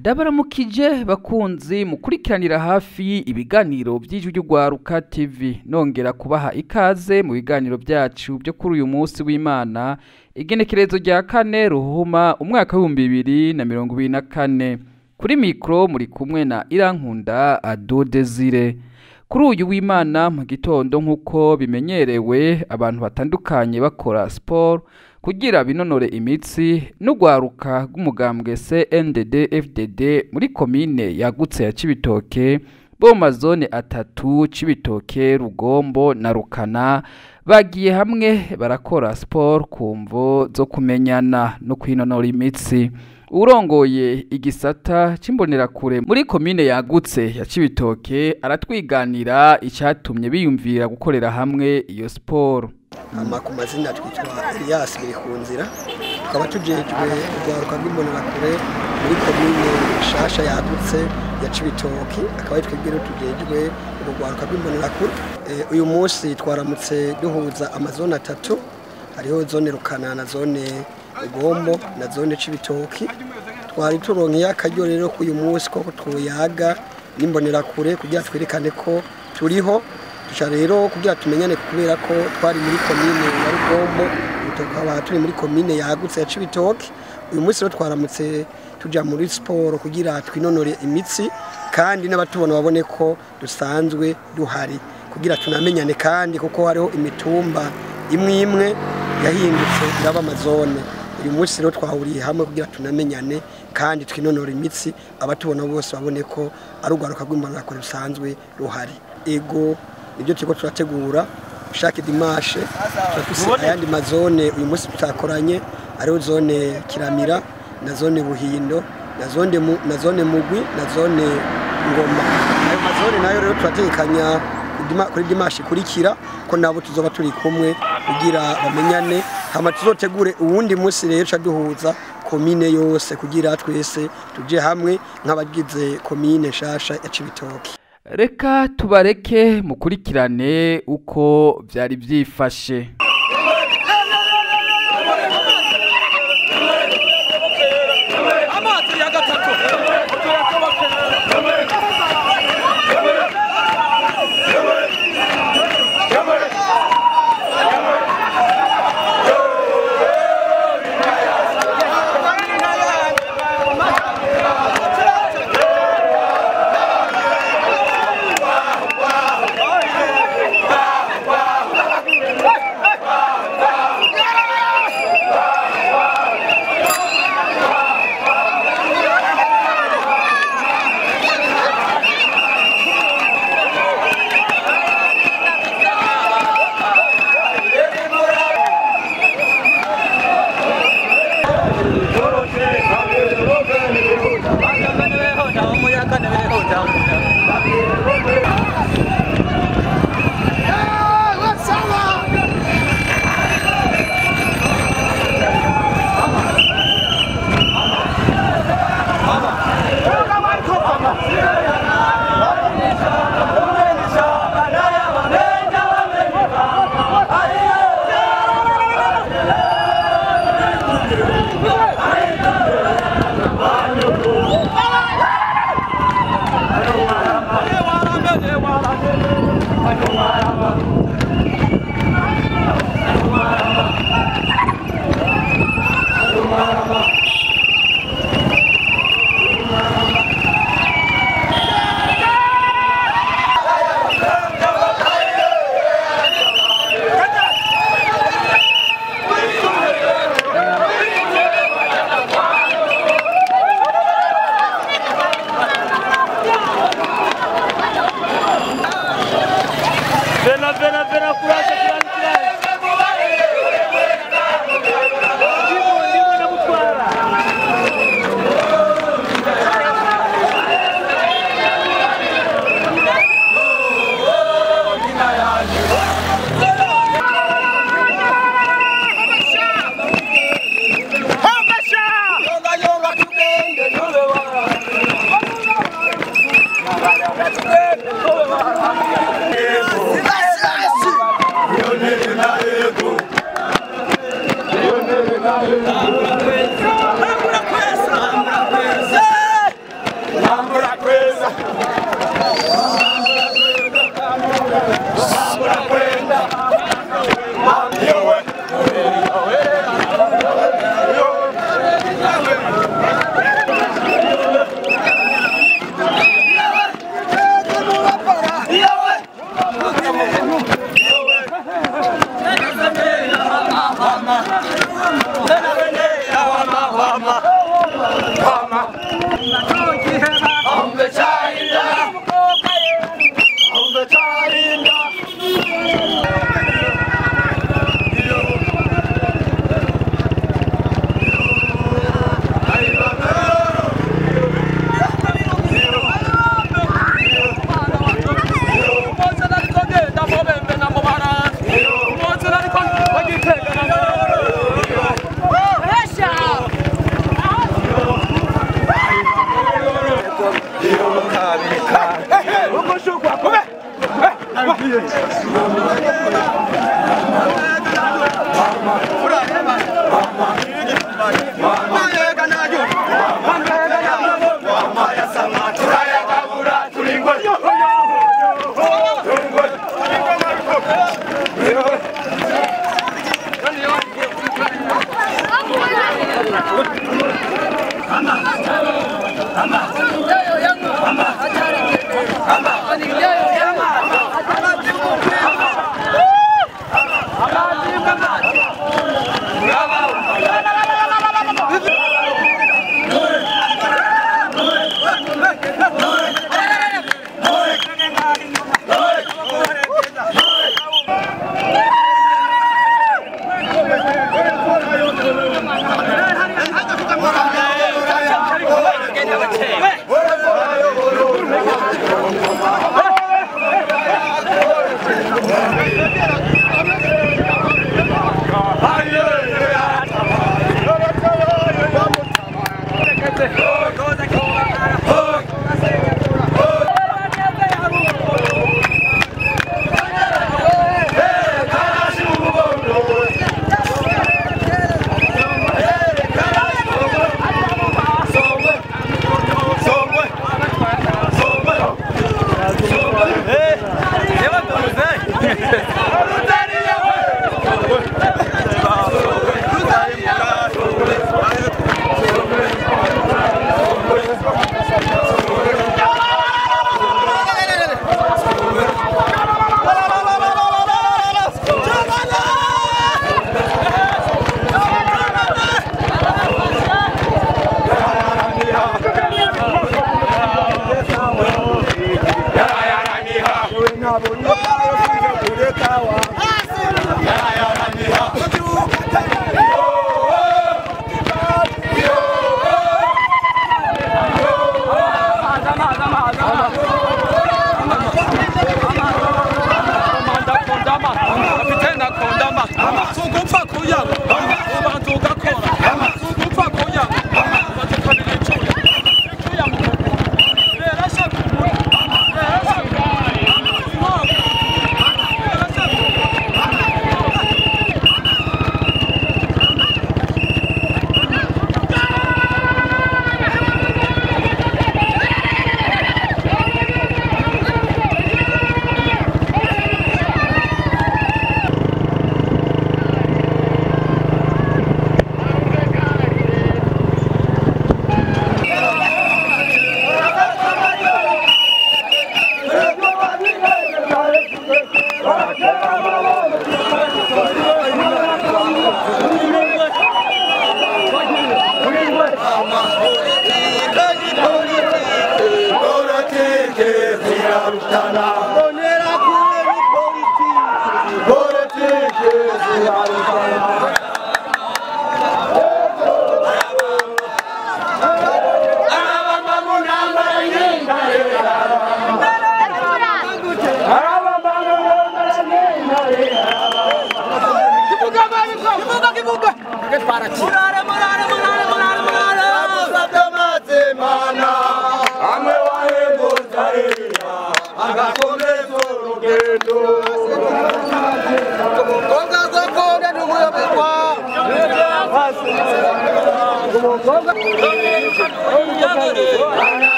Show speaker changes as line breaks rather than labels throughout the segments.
Ndabaramukije bakunzi mukurikiranira hafi ibiganiro by'ijwi ry'Ugwaruka TV nongera kubaha ikaze mu biganiro byacu byo kuri uyu munsi w'Imana igenekerezo rya 4 Ruhuma umwaka wa 2024 kuri mikro muri kumwe na Irankunda Ado Desire. Kuri uyu w'Imana mu gitondo nkuko bimenyerewe abantu batandukanye bakora sport kugira binonore imitsi n'ugwaruka rw'umugambwe CNDD FDD muri komine yagutse ya Cibitoke bo mazone 3 Cibitoke, Rugombo na Rukana bagiye hamwe barakora sport kumvo zo kumenyana no kwinonora imitsi. Urongoye igisata cimbonera kure muri komine yagutse ya Cibitoke aratwiganira icyatumye biyumvira gukorera hamwe iyo sport.
Ku mazina twitwa Elias Birikunzira tukaba tujejwe urwaruka rw'imbonera kure muri komine shasha yagutse ya Cibitoke, akaba twibwira tujejwe urwaruka rw'imbonera kure. Uyu munsi twaramutse duhuza amazone 3, hariho zone Rukana na zone Rugombo na zone Cibitoke. Twari turonkeye akaryo rero ku uyu munsi ko twoyaga n'imbonera kure kugira twerekane ko turiho rero kugira tumenyane kubera ko twari muri komine ya Rugombo tukaba turi muri komine yagutse ya Cibitoke. Uyu munsi rero twaramutse tuja muri sport kugira twinonore imitsi kandi n'abatubona babone ko dusanzwe duhari kugira tunamenyane kandi kuko hariho imitumba imwe yahindutse iraba amazone. Uyu munsi rero twahuriye hamwe kugira tunamenyane kandi twinonore imitsi abatubona bose babone ko ari urwaruka rw'imbonera kure rusanzwe ruhari. Ego nibyo turiko turategura Chaque dimanche turafise ayandi mazone uyu munsi tutakoranye ariho zone Kiramira na zone Buhindo na zone Mugwi na zone Ngoma. Ayo mazone nayo rero turatekanya kuri dimanche kurikira ko nabo tuzoba turi kumwe kugira bamenyane hama tuzotegure uwundi munsi rero caduhuza komine yose kugira twese tuje hamwe nk'abagize komine shasha ya Cibitoke.
Reka tubareke mukurikirane uko vyari vyifashe.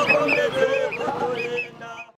Come